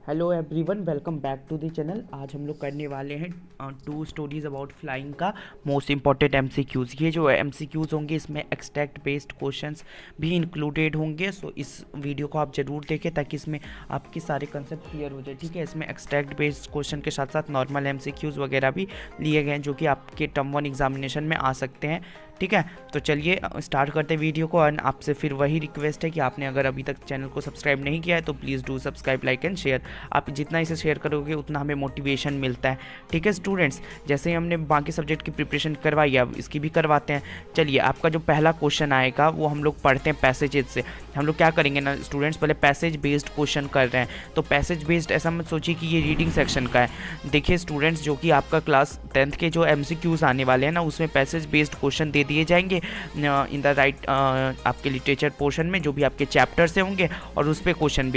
Hello everyone, welcome back to the channel. आज हम लोग करने वाले हैं 2 स्टोरीज अबाउट फ्लाइंग का मोस्ट इंपॉर्टेंट एमसीक्यूज़। ये जो एमसीक्यूज़ होंगे इसमें एक्सट्रैक्ट बेस्ड क्वेश्चंस भी इंक्लूडेड होंगे। सो इस वीडियो को आप ज़रूर देखें ताकि इसमें आपके सारे कंसेप्ट क्लियर हो जाए। ठीक है, इसमें एक्सट्रैक्ट बेस्ड क्वेश्चन के साथ साथ नॉर्मल एमसीक्यूज़ वगैरह भी लिए गए हैं जो कि आपके टर्म 1 एग्जामिनेशन में आ सकते हैं। ठीक है, तो चलिए स्टार्ट करते हैं वीडियो को। एंड आपसे फिर वही रिक्वेस्ट है कि आपने अगर अभी तक चैनल को सब्सक्राइब नहीं किया है तो please do subscribe, like and share. आप जितना इसे शेयर करोगे उतना हमें मोटिवेशन मिलता है। ठीक है स्टूडेंट्स, जैसे ही हमने बाकी सब्जेक्ट की प्रिपरेशन करवाई अब इसकी भी करवाते हैं। चलिए, आपका जो पहला क्वेश्चन आएगा वो हम लोग पढ़ते हैं पैसेजेस से। हम लोग क्या करेंगे ना स्टूडेंट्स, पहले पैसेज बेस्ड क्वेश्चन कर रहे हैं। तो पैसेज बेस्ड ऐसा मत सोचिए कि ये रीडिंग सेक्शन का है। देखिए स्टूडेंट्स, जो कि आपका क्लास 10th के जो एमसीक्यूज़ आने वाले हैं ना उसमें पैसेज बेस्ड क्वेश्चन दे दिए जाएंगे इन द राइट आपके लिटरेचर पोर्शन में, जो भी आपके चैप्टर से होंगे और उस पर क्वेश्चन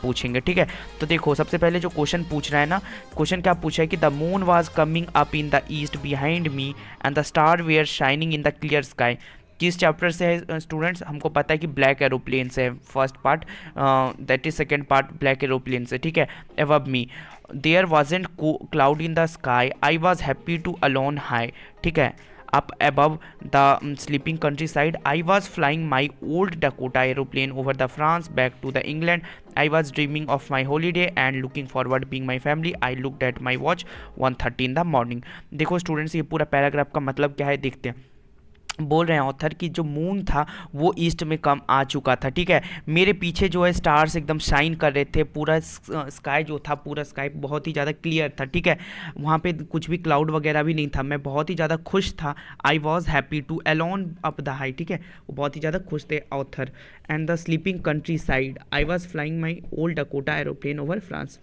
पूछेंगे। ठीक है, तो देखो सबसे पहले जो क्वेश्चन पूछ रहा है ना, क्वेश्चन क्या पूछा है कि the moon was coming up in the east behind me and the star were shining in the clear sky. किस चैप्टर से है स्टूडेंट्स? हमको पता है कि ब्लैक एरोप्लेन से है first part, that is second part black aeroplane से। ठीक है, above me there wasn't cloud in the sky, I was happy to alone high. ठीक है, up above the sleeping countryside, I was flying my old Dakota aeroplane over the France back to the England. I was dreaming of my holiday and looking forward being my family. I looked at my watch 1:30 in the morning. देखो students, ये पूरा paragraph का मतलब क्या है देखते हैं। बोल रहे हैं ऑथर कि जो मून था वो ईस्ट में कम आ चुका था। ठीक है, मेरे पीछे जो है स्टार्स एकदम शाइन कर रहे थे, पूरा स्काई जो था, पूरा स्काई बहुत ही ज़्यादा क्लियर था। ठीक है, वहाँ पे कुछ भी क्लाउड वगैरह भी नहीं था, मैं बहुत ही ज़्यादा खुश था। आई was happy to alone up the high. ठीक है, वो बहुत ही ज़्यादा खुश थे author. And the sleeping country side, I was flying my old Dakota aeroplane over France.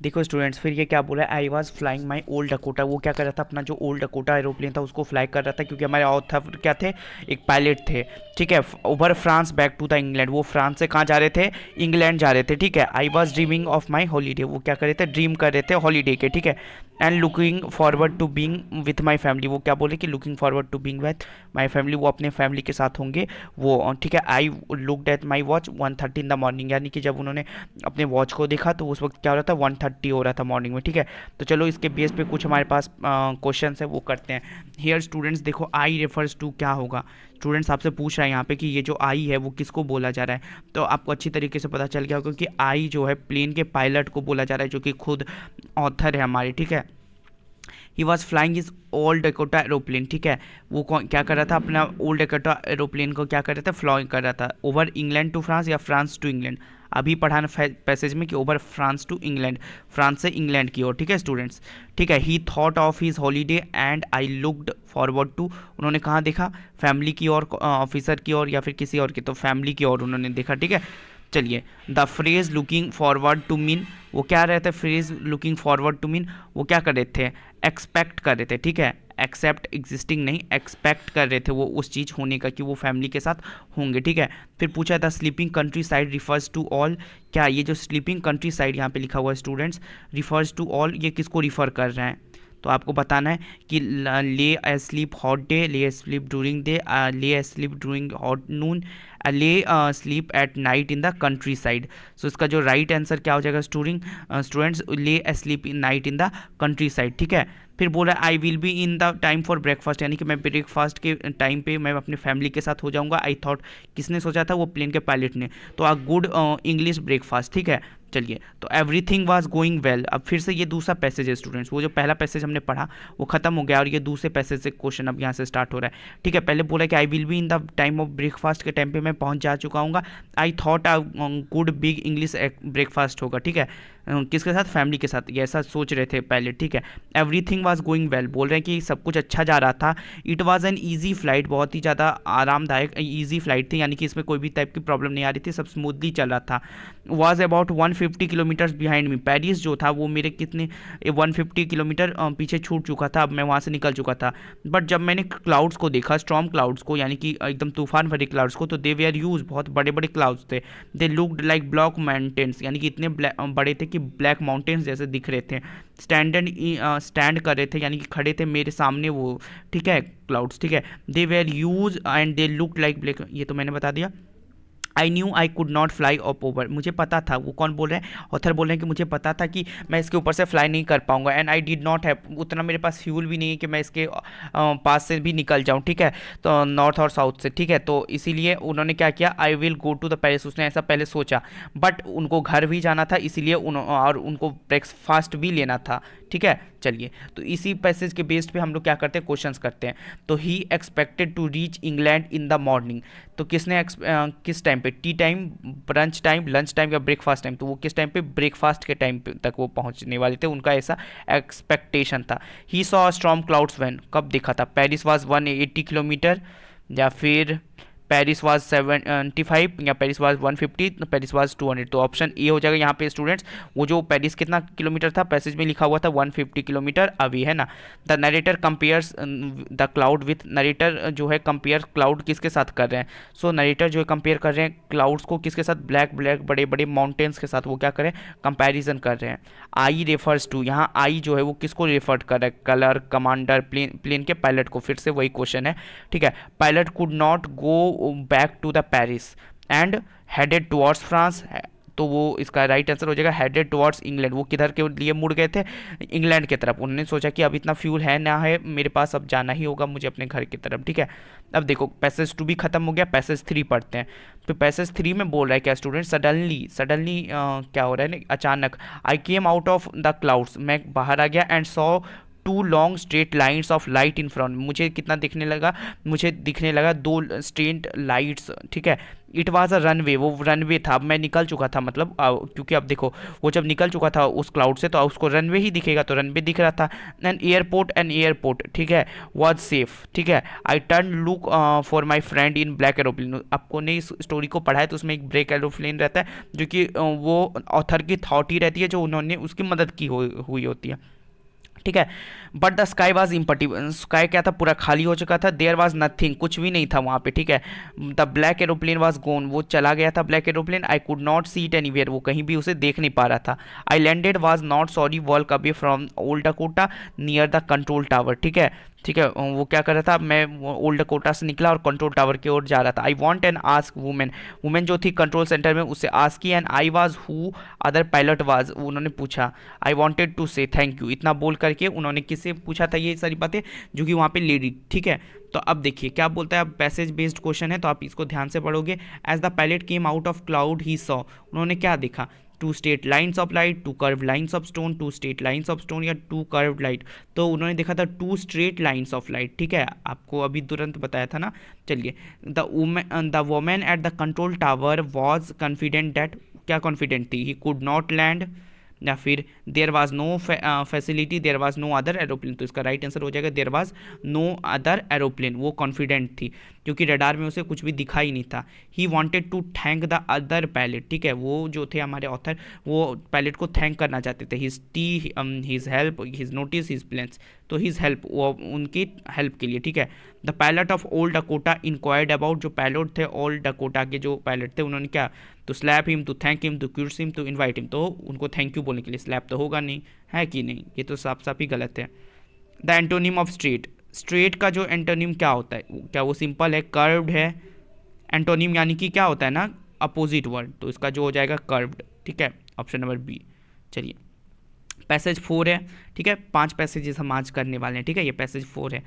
देखो स्टूडेंट्स, फिर ये क्या बोला है, I was flying my old Dakota. वो क्या कर रहा था, अपना जो ओल्ड डकोटा एरोप्लेन था उसको फ्लाई कर रहा था, क्योंकि हमारे ऑथर क्या थे, एक पायलट थे। ठीक है, over France back to the England, वो फ्रांस से कहाँ जा रहे थे, इंग्लैंड जा रहे थे। ठीक है, I was dreaming of my holiday, वो क्या कर रहे थे, ड्रीम कर रहे थे हॉलीडे के। ठीक है, and looking forward to being with my family, वो क्या बोले कि looking forward to being with my family, वो अपने फैमिली के साथ होंगे वो। ठीक है, I looked at my watch 1:30 in the morning, यानी कि जब उन्होंने अपने वॉच को देखा तो उस वक्त क्या हो रहा था, 1:30 हो रहा था मॉर्निंग में। ठीक है, तो चलो इसके बेस पे कुछ हमारे पास क्वेश्चन है वो करते हैं। हियर स्टूडेंट्स देखो, आई रेफर्स टू क्या होगा। स्टूडेंट्स आपसे पूछ रहा है यहाँ पे कि ये जो आई है वो किसको बोला जा रहा है, तो आपको अच्छी तरीके से पता चल गया होगा कि आई जो है प्लेन के पायलट को बोला जा रहा है, जो कि खुद ऑथर है हमारे। ठीक है, he was flying is old Dakota aeroplane. ठीक है, वो क्या कर रहा था, अपना ओल्ड डकोटा एरोप्लेन को क्या कर रहा था, फ्लाई कर रहा था ओवर इंग्लैंड टू फ्रांस या फ्रांस टू इंग्लैंड। अभी पढ़ा ना पैसेज में कि over France to England, France से इंग्लैंड की ओर। ठीक है स्टूडेंट्स, ठीक है, he thought of his holiday and I looked forward to, उन्होंने कहाँ देखा, फैमिली की ओर, ऑफिसर की ओर या फिर किसी और की, तो फैमिली की ओर उन्होंने देखा। ठीक है, चलिए, the phrase looking forward to mean, वो क्या रहे थे, phrase looking forward to mean वो क्या कर रहे थे, एक्सपेक्ट कर रहे थे। ठीक है, एक्सेप्ट एग्जिस्टिंग नहीं, एक्सपेक्ट कर रहे थे वो उस चीज़ होने का कि वो फैमिली के साथ होंगे। ठीक है, फिर पूछा था sleeping countryside refers to all, क्या ये जो स्लीपिंग कंट्री साइड यहाँ पे लिखा हुआ है स्टूडेंट्स, रिफर्स टू ऑल, ये किसको रिफर कर रहे हैं, तो आपको बताना है कि lay a sleep hot day, lay sleep during day, lay sleep during hot noon, lay sleep at night in the countryside. So इसका जो राइट आंसर क्या हो जाएगा students, lay sleep in night in the countryside. ठीक है, फिर बोला I will be in the time for breakfast, यानी कि मैं ब्रेकफास्ट के टाइम पे मैं अपने फैमिली के साथ हो जाऊंगा। आई थॉट, किसने सोचा था, वो प्लेन के पायलट ने, तो अ गुड इंग्लिश ब्रेकफास्ट। ठीक है, चलिए, तो एवरीथिंग वाज गोइंग वेल। अब फिर से ये दूसरा पैसेज है स्टूडेंट्स, वो जो पहला पैसेज हमने पढ़ा वो खत्म हो गया और ये दूसरे पैसेज से क्वेश्चन अब यहाँ से स्टार्ट हो रहा है। ठीक है, पहले बोला कि आई will be in the time of breakfast के टाइम पे मैं पहुँच जा चुका हूँ। I thought a good big English breakfast होगा। ठीक है, किसके साथ, फैमिली के साथ, ये ऐसा सोच रहे थे पहले। ठीक है, एवरीथिंग वाज गोइंग वेल, बोल रहे हैं कि सब कुछ अच्छा जा रहा था। It was an easy flight, बहुत ही ज़्यादा आरामदायक ईजी फ्लाइट थी, यानी कि इसमें कोई भी टाइप की प्रॉब्लम नहीं आ रही थी, सब स्मूथली चल रहा था। Was about 150 kilometres behind me, Paris जो था वो मेरे कितने 150 किलोमीटर पीछे छूट चुका था, अब मैं वहाँ से निकल चुका था। बट जब मैंने क्लाउड्स को देखा, स्टॉर्म क्लाउड्स को, यानी कि एकदम तूफान भरे क्लाउड्स को, तो दे वेयर यूज, बहुत बड़े बड़े क्लाउड्स थे। दे लुक्ड लाइक ब्लॉक माउंटेन्स, यानी कि इतने बड़े थे कि ब्लैक माउंटेन्स जैसे दिख रहे थे। स्टैंड कर रहे थे, यानी कि खड़े थे मेरे सामने वो। ठीक है, क्लाउड्स। ठीक है, they were huge and they looked like black, ये तो मैंने बता दिया। I knew I could not fly up over, मुझे पता था, वो कौन बोल रहे हैं, ऑथर बोल रहे हैं कि मुझे पता था कि मैं इसके ऊपर से फ्लाई नहीं कर पाऊंगा। And I did not have, उतना मेरे पास फ्यूल भी नहीं है कि मैं इसके पास से भी निकल जाऊं, ठीक है, तो नॉर्थ और साउथ से, ठीक है, तो इसीलिए उन्होंने क्या किया, I will go to the Paris, उसने ऐसा पहले सोचा, बट उनको घर भी जाना था, इसीलिए और उनको ब्रेकफास्ट भी लेना था, ठीक है। चलिए, तो इसी पैसेज के बेस्ड पे हम लोग क्या करते हैं, क्वेश्चंस करते हैं। तो he expected to reach England in the morning, तो किसने किस टाइम पे, tea time, brunch time, lunch time या ब्रेकफास्ट टाइम, तो वो किस टाइम पे, ब्रेकफास्ट के टाइम तक वो पहुंचने वाले थे, उनका ऐसा एक्सपेक्टेशन था। He saw storm clouds when, कब देखा था, पेरिस वाज 180 किलोमीटर, या फिर पेरिस वाज 75, या पेरिस वाज 150, पेरिस वाज 200, तो ऑप्शन ए हो जाएगा यहाँ पे स्टूडेंट्स। वो जो पेरिस कितना किलोमीटर था, पैसेज में लिखा हुआ था 150 किलोमीटर अभी, है ना। The narrator compares the cloud with, narrator जो है कंपेयर क्लाउड किसके साथ कर रहे हैं, सो नरेटर जो है कंपेयर कर रहे हैं क्लाउड्स को किसके साथ, ब्लैक ब्लैक बड़े बड़े माउंटेन्स के साथ, वो क्या कर रहे हैं, कंपैरिजन कर रहे हैं। आई रेफर्स टू, यहाँ आई जो है वो किसको रेफर कर रहा है, कलर, कमांडर, प्लेन के पायलट को, फिर से वही क्वेश्चन है, ठीक है। Pilot could not go back to the Paris and headed towards France, तो वो इसका राइट आंसर हो जाएगा हेडेड टुवर्ड्स इंग्लैंड, वो किधर के लिए मुड़ गए थे, इंग्लैंड की तरफ। उन्होंने सोचा कि अब इतना फ्यूल है ना है मेरे पास, अब जाना ही होगा मुझे अपने घर की तरफ, ठीक है। अब देखो पैसेज 2 भी खत्म हो गया, पैसेज 3 पढ़ते हैं। तो पैसेज 3 में बोल रहा है क्या स्टूडेंट, सडनली क्या हो रहा है ना, अचानक, I came out of the clouds, मैं बाहर आ गया, and saw two long straight lines of light in front, मुझे कितना दिखने लगा, मुझे दिखने लगा 2 स्ट्रेट लाइट्स, ठीक है। इट वॉज अ रनवे, वो रनवे था, अब मैं निकल चुका था, मतलब क्योंकि अब देखो वो जब निकल चुका था उस क्लाउड से तो उसको रनवे ही दिखेगा, तो रनवे दिख रहा था। एन एयरपोर्ट, ठीक है, वॉज सेफ, ठीक है। I turn look for my friend in black aeroplane, आपको ने इस स्टोरी को पढ़ा है तो उसमें एक ब्लैक एरोप्लेन रहता है जो कि वो ऑथर की थॉट ही रहती है, जो उन्होंने उसकी मदद की हुई होती है, ठीक है। But the sky was empty, sky क्या था, पूरा खाली हो चुका था, देयर वॉज नथिंग, कुछ भी नहीं था वहाँ पे, ठीक है। द ब्लैक एरोप्लेन वॉज गोन, वो चला गया था black aeroplane. I could not see it anywhere, वो कहीं भी उसे देख नहीं पा रहा था। I landed was not sorry walk away from old Dakota near the control tower, ठीक है, ठीक है। वो क्या कर रहा था, मैं ओल्ड डकोटा से निकला और कंट्रोल टावर की ओर जा रहा था। I want an ask women, women जो थी कंट्रोल सेंटर में उससे आस्क की, and I was who other pilot was, उन्होंने पूछा। आई वॉन्टेड टू से थैंक यू, इतना बोल करके उन्होंने किससे पूछा था ये सारी बातें, जो कि वहाँ पे लेडी, ठीक है। तो अब देखिए क्या बोलता है, अब पैसेज बेस्ड क्वेश्चन है तो आप इसको ध्यान से पढ़ोगे। As the pilot came out of cloud he saw, उन्होंने क्या देखा, 2 straight lines of light, 2 curve lines of stone, 2 straight lines of stone या 2 कर्व लाइट, तो उन्होंने देखा था 2 स्ट्रेट लाइन्स ऑफ लाइट, ठीक है, आपको अभी तुरंत बताया था ना। चलिए, the women at the control tower was confident that, क्या कॉन्फिडेंट थी, ही कुड नॉट लैंड, या फिर there was no facility, there was no other aeroplane, तो इसका राइट आंसर हो जाएगा there was no other aeroplane, वो कॉन्फिडेंट थी क्योंकि रडार में उसे कुछ भी दिखा ही नहीं था। He wanted to thank the other pilot, ठीक है, वो जो थे हमारे ऑथर वो पायलट को थैंक करना चाहते थे। His tea, his help, his notice, his plans, तो हिज हेल्प, वो उनकी हेल्प के लिए, ठीक है। The pilot of old Dakota inquired about, जो पायलट थे ओल्ड डकोटा के जो पायलट थे उन्होंने क्या, तो slap him, to thank him, to curse him, to invite him, तो उनको थैंक यू बोलने के लिए, स्लैप तो होगा नहीं, है कि नहीं, ये तो साफ साफ ही गलत है। The antonym of straight, straight का जो एंटोनिम क्या होता है, क्या वो सिंपल है, कर्व्ड है। एंटोनिम यानी कि क्या होता है ना, अपोजिट वर्ड, तो इसका जो हो जाएगा कर्व्ड, ठीक है, ऑप्शन नंबर बी। चलिए, पैसेज 4 है, ठीक है, 5 पैसेजेस हम आज करने वाले हैं, ठीक है, ये पैसेज 4 है।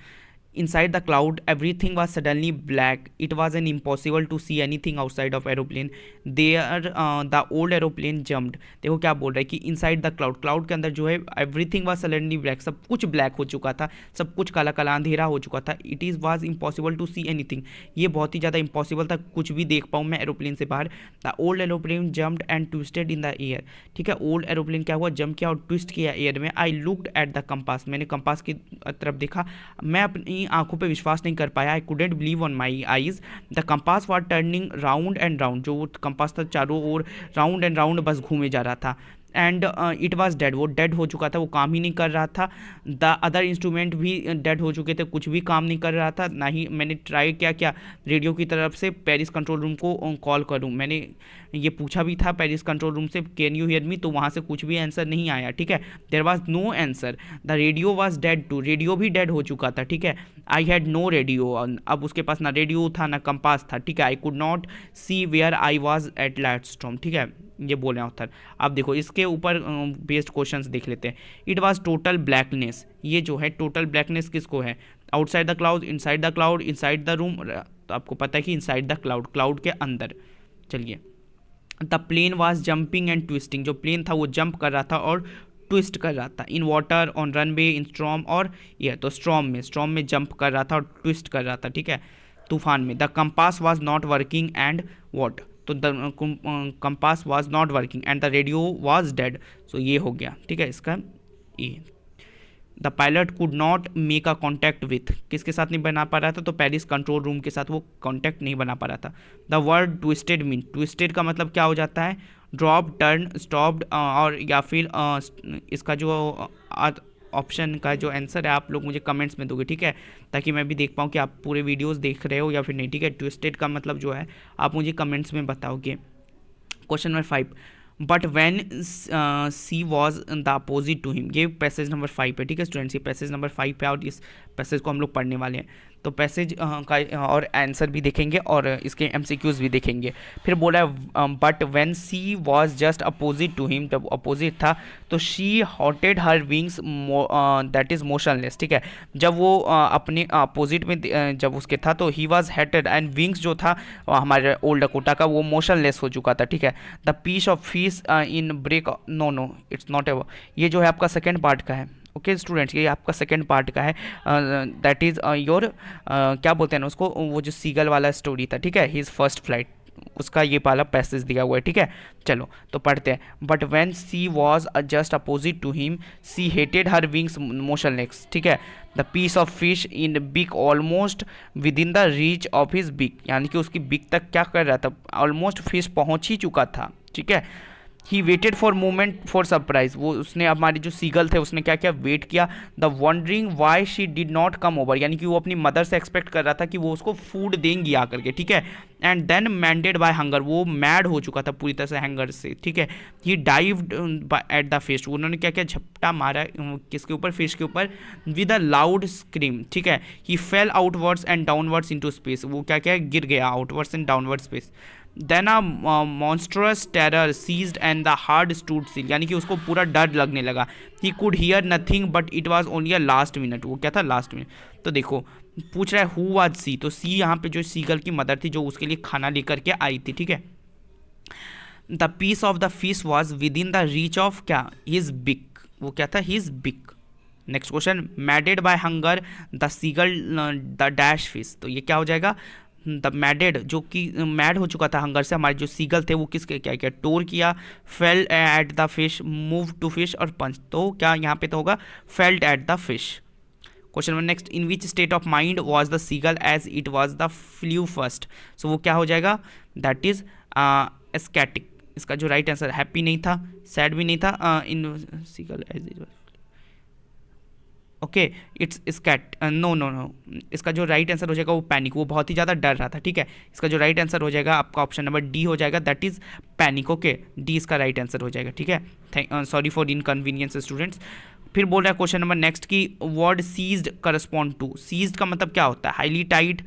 Inside the cloud, everything was suddenly black. It was an impossible to see anything outside of aeroplane. There, the old aeroplane jumped. देखो क्या बोल रहा है कि inside the cloud, cloud के अंदर जो है everything was suddenly black. सब कुछ black हो चुका था, सब कुछ काला काला अंधेरा हो चुका था. It is was impossible to see anything. ये बहुत ही ज़्यादा impossible था कुछ भी देख पाऊँ मैं एरोप्लेन से बाहर. The old aeroplane jumped and twisted in the air. ठीक है, old aeroplane क्या हुआ, जंप किया और ट्विस्ट किया एयर में. I looked at the compass. मैंने कंपास की तरफ देखा, मैं अपनी आंखों पे विश्वास नहीं कर पाया. I couldn't believe on my eyes. The compass was turning round and round. जो कंपास था चारों ओर राउंड एंड राउंड बस घूमे जा रहा था. एंड इट वाज डेड, वो डेड हो चुका था, वो काम ही नहीं कर रहा था। द अदर इंस्ट्रूमेंट भी डेड हो चुके थे, कुछ भी काम नहीं कर रहा था। ना ही मैंने ट्राई क्या रेडियो की तरफ से पेरिस कंट्रोल रूम को कॉल करूं, मैंने ये पूछा भी था पेरिस कंट्रोल रूम से कैन यू हियर मी, तो वहाँ से कुछ भी आंसर नहीं आया, ठीक है। There was no answer. The radio was dead too, radio भी डेड हो चुका था, ठीक है। आई हैड नो रेडियो, अब उसके पास ना रेडियो था ना कंपास था, ठीक है। I could not see where I was at last storm, ठीक है, ये बोले ऑथर। अब देखो इसके ऊपर बेस्ड क्वेश्चंस देख लेते हैं। इट वाज टोटल ब्लैकनेस, ये जो है टोटल ब्लैकनेस किसको है, outside the cloud, inside the cloud, inside the room, तो आपको पता है कि इनसाइड द क्लाउड, क्लाउड के अंदर। चलिए, the plane was jumping and twisting, जो प्लेन था वो जंप कर रहा था और ट्विस्ट कर रहा था। In water, on runway, in storm और एयर, तो स्ट्रॉम में जंप कर रहा था और ट्विस्ट कर रहा था, ठीक है, तूफान में। The compass was not working and what, तो the compass was not working and the radio was dead, so ये हो गया, ठीक है इसका ये। The pilot could not make a contact with, किसके साथ नहीं बना पा रहा था, तो पेरिस कंट्रोल रूम के साथ वो कॉन्टैक्ट नहीं बना पा रहा था। The word twisted mean, twisted का मतलब क्या हो जाता है, ड्रॉप, टर्न, स्टॉप्ड, और या फिर इसका जो ऑप्शन का जो आंसर है आप लोग मुझे कमेंट्स में दोगे, ठीक है, ताकि मैं भी देख पाऊँ कि आप पूरे वीडियोस देख रहे हो या फिर नहीं, ठीक है। ट्विस्टेड का मतलब जो है आप मुझे कमेंट्स में बताओगे। Question number 5, but when she was the opposite to him, ये पैसेज नंबर 5 है, ठीक है स्टूडेंट्स, ये पैसेज नंबर 5 है और इस पैसेज को हम लोग पढ़ने वाले हैं। तो पैसेज का और आंसर भी देखेंगे और इसके एमसीक्यूज भी देखेंगे। फिर बोला है but when she was just opposite to him, जब अपोजिट था तो she halted her wings that is motionless, ठीक है। जब वो अपने अपोजिट में जब उसके था तो he was hated and wings जो था हमारे ओल्ड डकोटा का वो मोशनलेस हो चुका था, ठीक है। The piece of fish in break, no it's not ever, ये जो है आपका सेकेंड पार्ट का है, ओके स्टूडेंट्स, ये आपका सेकंड पार्ट का है। दैट इज़ योर क्या बोलते हैं ना उसको, वो जो सीगल वाला स्टोरी था, ठीक है, हिज फर्स्ट फ्लाइट, उसका ये वाला पैसेज दिया हुआ है, ठीक है। चलो तो पढ़ते हैं। But when she was just opposite to him she halted her wings motionless, ठीक है। The piece of fish in beak almost within the reach of his beak, यानी कि उसकी बिक तक क्या कर रहा था, ऑलमोस्ट फिश पहुंच ही चुका था, ठीक है। He waited for moment for surprise, वो उसने हमारी जो सीगल थे उसने क्या किया, वेट किया। The wondering why she did not come over, यानी कि वो अपनी मदर से एक्सपेक्ट कर रहा था कि वो उसको फूड देंगी आकर के, ठीक है। एंड देन मैंडेड बाय हंगर, वो मैड हो चुका था पूरी तरह से हंगर से, ठीक है। ही डाइव्ड एट द फिश, उन्होंने क्या किया, झपटा मारा किसके ऊपर, फिश के ऊपर, विद अ लाउड स्क्रीम, ठीक है। He fell outwards and downwards into space, वो क्या क्या गिर गया outwards and downward space. Then a monstrous terror seized and the heart stood still, यानी कि उसको पूरा डर लगने लगा। He could hear nothing but it was only a last minute, वो क्या था, लास्ट मिनट। तो देखो पूछ रहा है हु वाज सी, तो सी यहाँ पे जो सीगल की मदर थी जो उसके लिए खाना लेकर के आई थी, ठीक है। The piece of the fish was within the reach of क्या, हिज बिक, वो क्या था, his beak. Next question, maddened by hunger the seagull the dash fish, तो ये क्या हो जाएगा, द मैडेड, जो कि मैड हो चुका था हंगर से, हमारे जो सीगल थे वो किसके क्या किया, टोर किया। Fell at the fish, move to fish और पंच, तो क्या यहाँ पे तो होगा felt at the fish. Question number next, in which state of mind was the seagull as it was the flew first, so वो क्या हो जाएगा, दैट इज एस्कैटिक। इसका जो राइट आंसर, हैप्पी नहीं था, सैड भी नहीं था, in seagull as it was, okay it's scared, no, इसका जो राइट आंसर हो जाएगा वो पैनिक, वो बहुत ही ज़्यादा डर रहा था, ठीक है। इसका जो राइट आंसर हो जाएगा आपका ऑप्शन नंबर डी हो जाएगा, that is panic, okay D इसका राइट आंसर हो जाएगा, ठीक है। Sorry for inconvenience students. फिर बोल रहा है क्वेश्चन नंबर नेक्स्ट की word seized correspond to, seized का मतलब क्या होता है, हाईली टाइट,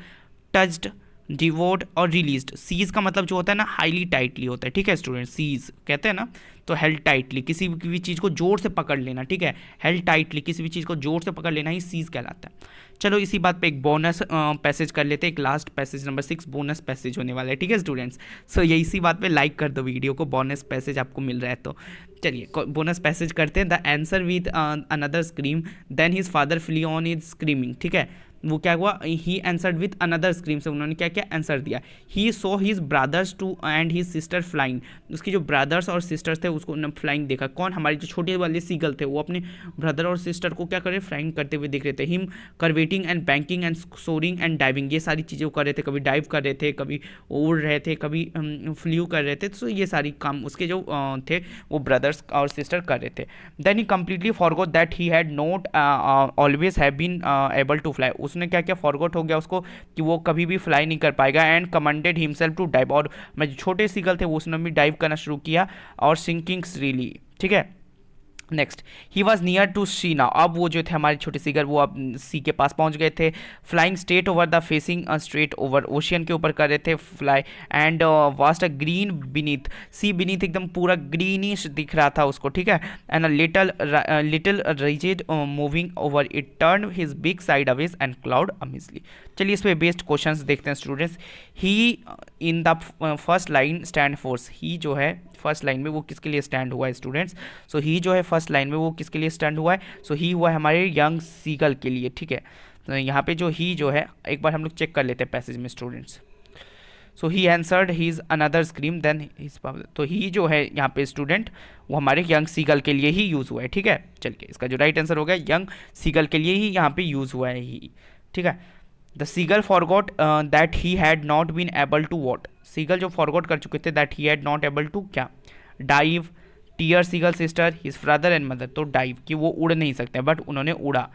टच्ड, डिवोट और रिलीज्ड। सीज का मतलब जो होता है ना हाईली टाइटली होता है, ठीक है स्टूडेंट, सीज कहते हैं ना, तो हेल्ड टाइटली, किसी भी चीज़ को जोर से पकड़ लेना, ठीक है, हेल्ड टाइटली किसी भी चीज़ को जोर से पकड़ लेना ही सीज कहलाता है। चलो इसी बात पे एक बोनस पैसेज कर लेते हैं, एक last passage number 6 bonus passage होने वाला है, ठीक है स्टूडेंट्स। सो ये इसी बात पे लाइक कर दो वीडियो को, बोनस पैसेज आपको मिल रहा है तो। चलिए बोनस पैसेज करते हैं। The answer with another scream then his father flew on is screaming, ठीक है। वो क्या हुआ, he answered with another scream से उन्होंने क्या क्या आंसर दिया। He saw his brothers too and his sister flying, उसके जो ब्रदर्स और सिस्टर्स थे उसको फ्लाइंग देखा। कौन, हमारे जो छोटे वाले सीगल थे वो अपने ब्रदर और सिस्टर को क्या कर रहे, फ्लाइंग करते हुए देख रहे थे। Him curveting and banking and soaring and diving, ये सारी चीज़ें वो कर रहे थे, कभी डाइव कर रहे थे, कभी उड़ रहे थे, कभी फ्लू कर रहे थे। तो ये सारी काम उसके जो थे वो ब्रदर्स और सिस्टर कर रहे थे। Then he completely forgot that he had not always have been able to fly, उसने क्या क्या फॉरगॉट हो गया उसको कि वो कभी भी फ्लाई नहीं कर पाएगा। And commanded himself to dive, और मैं जो छोटे सीगल थे वो उसने भी डाइव करना शुरू किया और सिंकिंग श्रीली, ठीक है। Next, he was near to sea now, अब वो जो थे हमारे छोटे सीगर वो अब सी के पास पहुंच गए थे। Flying straight over the facing straight over ocean के ऊपर कर रहे थे fly. And vast a green beneath, sea beneath एकदम पूरा ग्रीनिश दिख रहा था उसको, ठीक है। एंड लिटिल रिजिड moving over it turn his big side always and cloud amazingly. चलिए इस पे बेस्ड क्वेश्चंस देखते हैं students. He in the first line stand force, he जो है फर्स्ट लाइन में वो किसके लिए स्टैंड हुआ है स्टूडेंट्स, सो ही जो है फर्स्ट लाइन में वो किसके लिए स्टैंड हुआ है, सो ही हुआ है हमारे यंग सीगल के लिए, ठीक है। तो यहाँ पे जो ही जो है एक बार हम लोग चेक कर लेते हैं पैसेज में students. So he answered his another scream then his, तो ही जो है यहाँ पे स्टूडेंट वो हमारे यंग सीगल के लिए ही यूज़ हुआ है, ठीक है। चलिए इसका जो राइट आंसर होगा यंग सीगल के लिए ही यहाँ पे यूज़ हुआ है ही, ठीक है। The seagull forgot that he had not been able to what, seagull जो फॉरगॉट कर चुके थे that he had not able to क्या, dive, dear seagull sister, his father and mother, तो डाइव कि वो उड़ नहीं सकते बट उन्होंने उड़ा।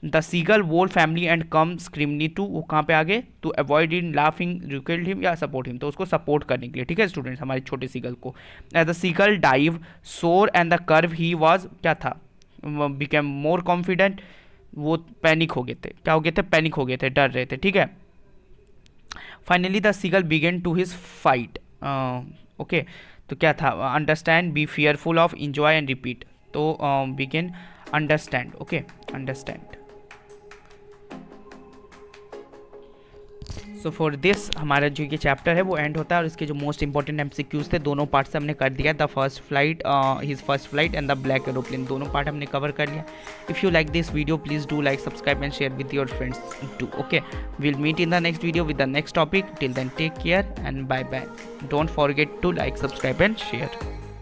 The seagull whole family and come screaming to, वो कहाँ पे आगे, to avoid in laughing ridiculed him या सपोर्ट हिम, तो उसको सपोर्ट करने के लिए, ठीक है स्टूडेंट्स, हमारे छोटे सीगल को। एज द सीगल डाइव सोर and the curve he was क्या था, बिकेम मोर कॉन्फिडेंट, वो पैनिक हो गए थे, क्या हो गए थे, पैनिक हो गए थे, डर रहे थे, ठीक है। Finally the seagull began to his fight, okay, तो क्या था, understand, be fearful of, enjoy and repeat, तो began understand, okay, understand. So for this हमारा जो ये चैप्टर है वो एंड होता है, और इसके जो मोस्ट इंपॉर्टेंट एमसीक्यूज थे दोनों पार्ट से हमने कर दिया, the first flight, his first flight and the black aeroplane, दोनों पार्ट हमने कवर कर लिया। If you like this video please do like, subscribe and share with your friends too, okay. Will meet in the next video with the next topic, till then take care and bye bye, don't forget to like, subscribe and share.